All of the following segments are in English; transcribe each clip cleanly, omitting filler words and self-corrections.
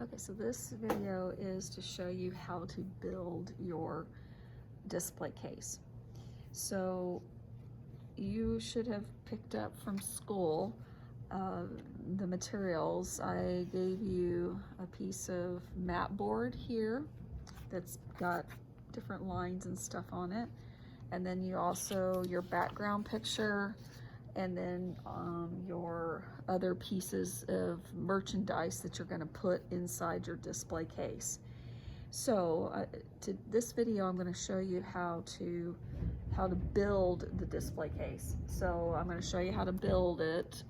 Okay, so this video is to show you how to build your display case. So you should have picked up from school the materials. I gave you a piece of mat board here that's got different lines and stuff on it. And then you also, your background picture, and then your other pieces of merchandise that you're going to put inside your display case. So to this video, I'm going to show you how to build the display case. So I'm going to show you how to build it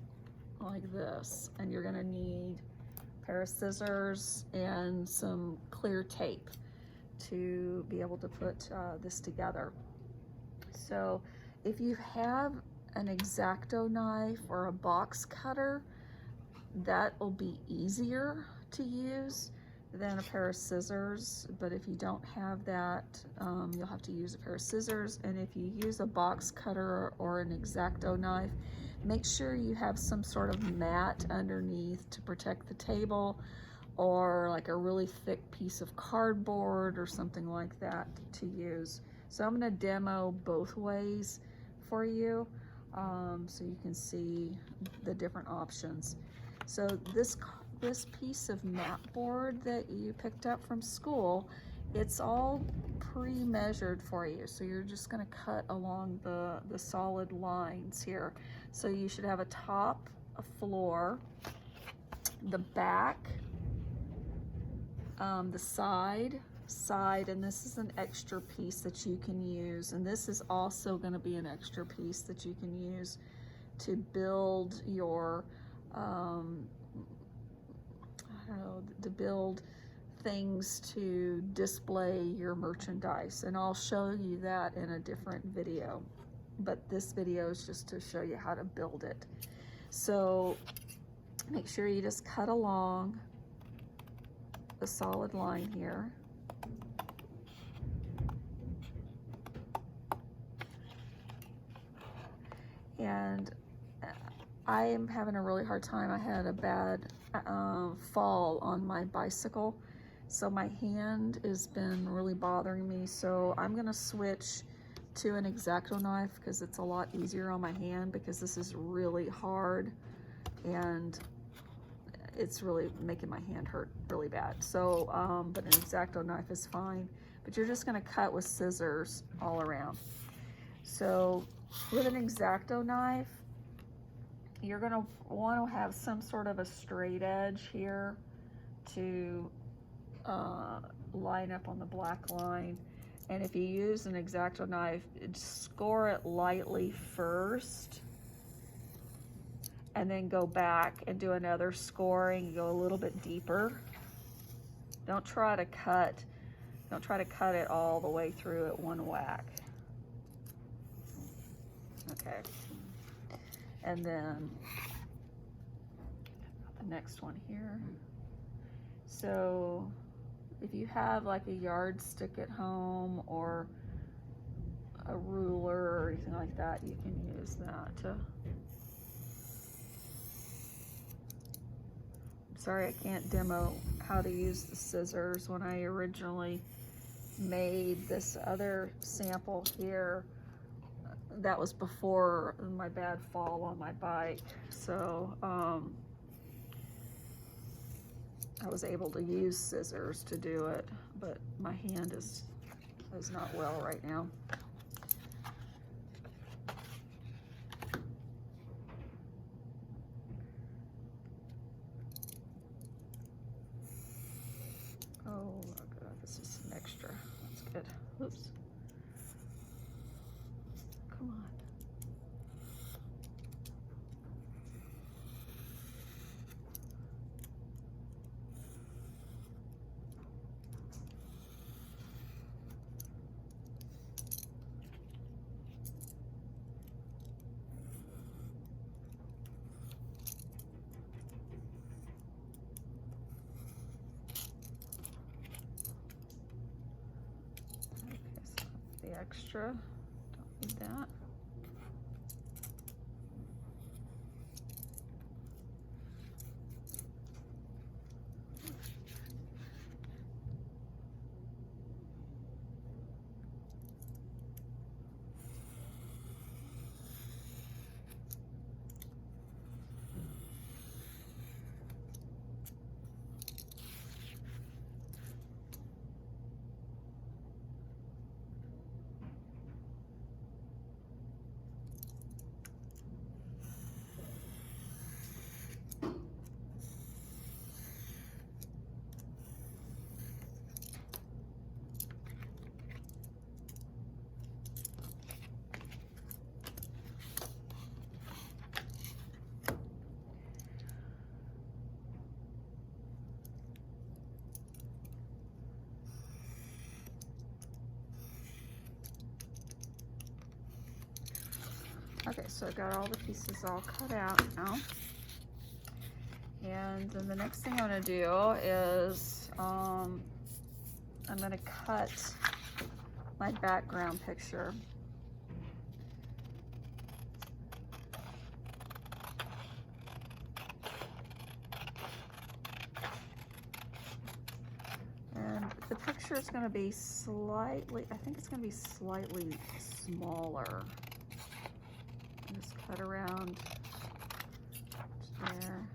like this, and you're going to need a pair of scissors and some clear tape to be able to put this together. So if you have an X-Acto knife or a box cutter, that will be easier to use than a pair of scissors. But if you don't have that, you'll have to use a pair of scissors. And if you use a box cutter or an X-Acto knife, make sure you have some sort of mat underneath to protect the table, or like a really thick piece of cardboard or something like that to use. So I'm going to demo both ways for you, so you can see the different options. So this piece of mat board that you picked up from school, it's all pre-measured for you. So you're just going to cut along the solid lines here. So you should have a top, a floor, the back, the side, and this is an extra piece that you can use, and this is also going to be an extra piece that you can use to build your I don't know, to build things to display your merchandise, and I'll show you that in a different video, but this video is just to show you how to build it. So make sure you just cut along the solid line here. And I am having a really hard time. I had a bad fall on my bicycle, so my hand has been really bothering me. So I'm gonna switch to an X-Acto knife because it's a lot easier on my hand, because this is really hard and it's really making my hand hurt really bad. So, but an X-Acto knife is fine. But you're just gonna cut with scissors all around. So with an X-Acto knife, you're gonna want to have some sort of a straight edge here to line up on the black line. And if you use an X-Acto knife, score it lightly first, and then go back and do another scoring, go a little bit deeper. Don't try to cut it all the way through at one whack. Okay. And then the next one here. So if you have like a yardstick at home or a ruler or anything like that, you can use that to. Sorry, I can't demo how to use the scissors. When I originally made this other sample here, that was before my bad fall on my bike. So I was able to use scissors to do it, but my hand is not well right now. Oh my God, this is some extra. That's good. Oops. Come on. Extra, don't need that. Okay, so I've got all the pieces all cut out now. And then the next thing I'm going to do is I'm going to cut my background picture. And the picture is going to be slightly, I think it's going to be slightly smaller. Just cut around there.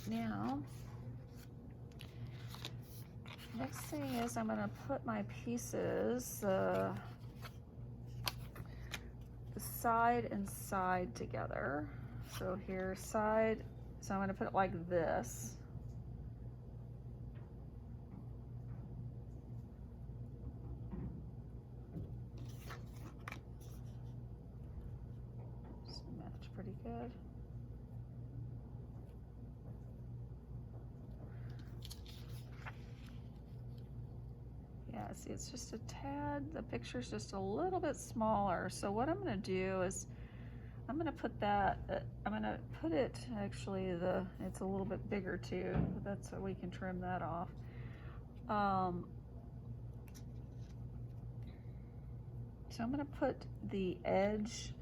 Now, next thing is I'm going to put my pieces side and side together. So here, side, so I'm going to put it like this. Just match pretty good. See, it's just a tad, the picture's just a little bit smaller. So what I'm going to do is I'm going to put that, I'm going to put it, actually it's a little bit bigger too, but that's so we can trim that off. So I'm going to put the edge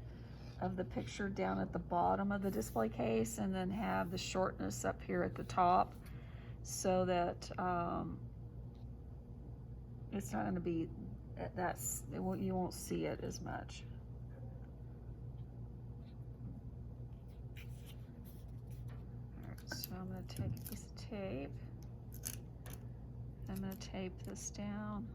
of the picture down at the bottom of the display case and then have the shortness up here at the top so that it's not going to be, you won't see it as much. All right, so I'm going to take a piece of tape. I'm going to tape this down.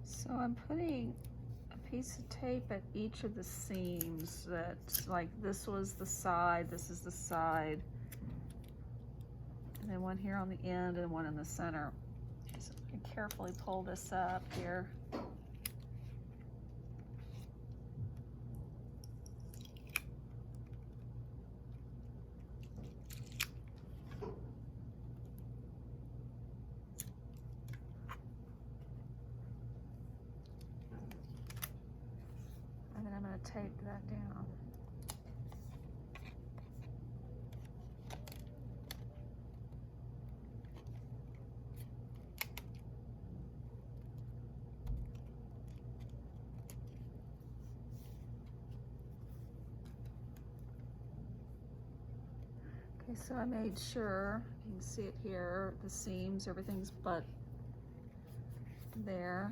So I'm putting a piece of tape at each of the seams that's like this was the side, this is the side, and then one here on the end and one in the center. So I can carefully pull this up here. And then I'm going to tape that down. Okay, so I made sure, you can see it here, the seams, everything's but there,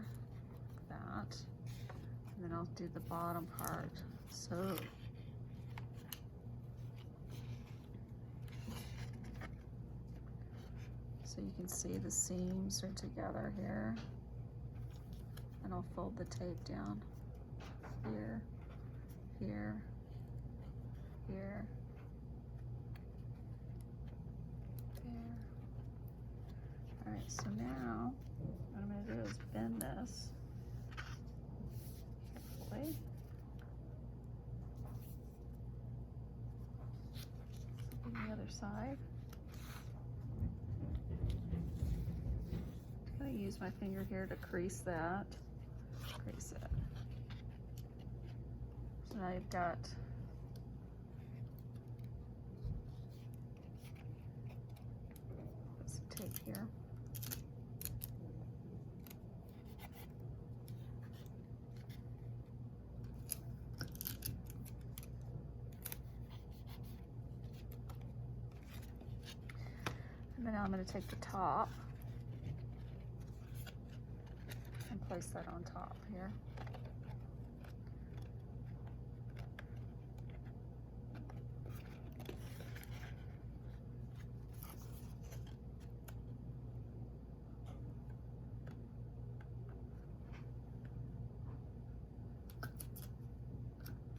like that. And then I'll do the bottom part. So you can see the seams are together here. And I'll fold the tape down here, here, here, there. All right, so now what I'm going to do is is bend this carefully. On the other side. I'm going to use my finger here to crease that. Crease it. So now you've got some tape here. And then I'm going to take the top and place that on top here.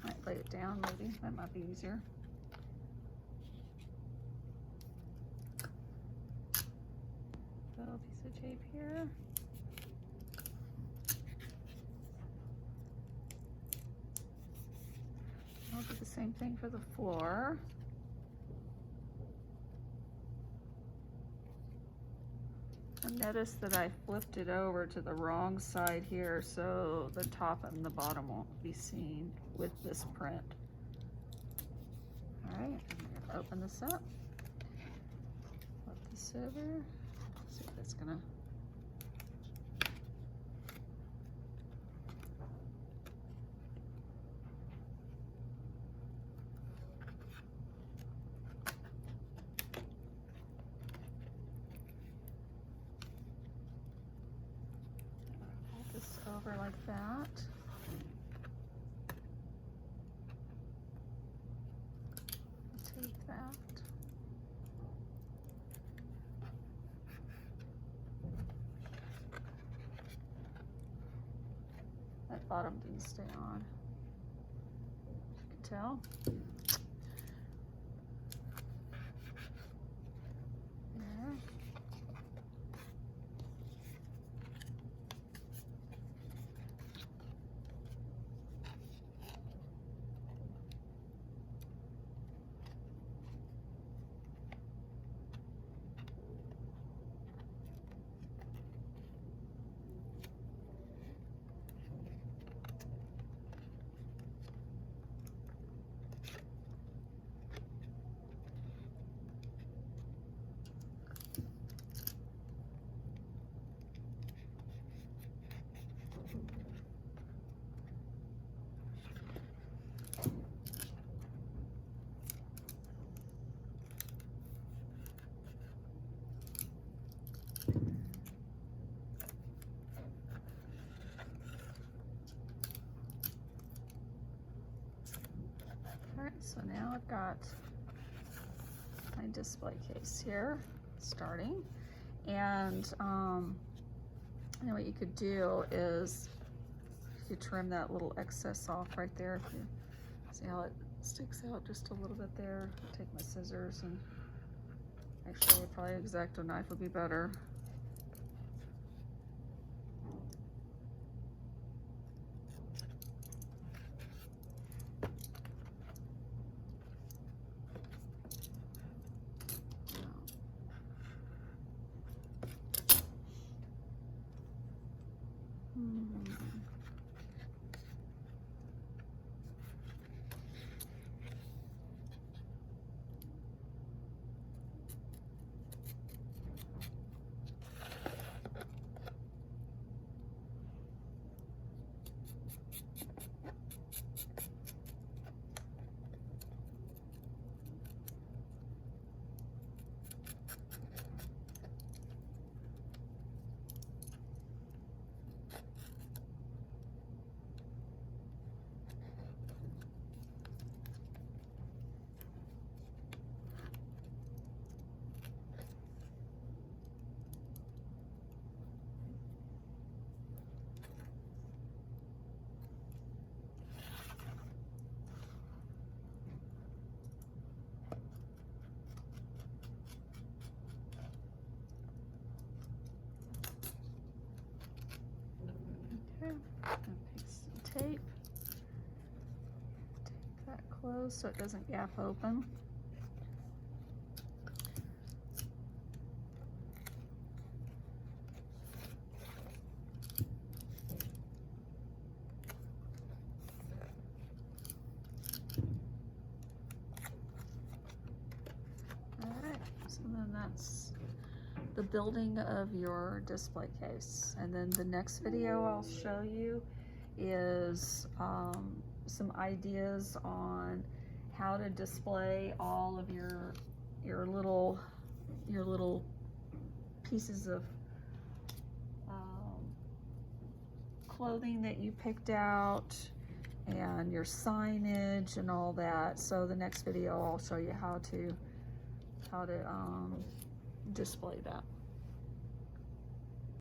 Might lay it down maybe, that might be easier. Little piece of tape here. I'll do the same thing for the floor. And notice that I flipped it over to the wrong side here, so the top and the bottom won't be seen with this print. All right, I'm gonna open this up. Flip this over. See if it's gonna. Fold this over like that. Take that. That bottom didn't stay on, you can tell. There. All right, so now I've got my display case here starting, and you know what you could do is you trim that little excess off right there. If you see how it sticks out just a little bit there, I'll take my scissors, and actually probably an X-Acto knife would be better. And piece of tape. Tape that closed so it doesn't gap open. And then that's the building of your display case. And then the next video I'll show you is some ideas on how to display all of your little pieces of clothing that you picked out, and your signage and all that. So the next video I'll show you how to display that.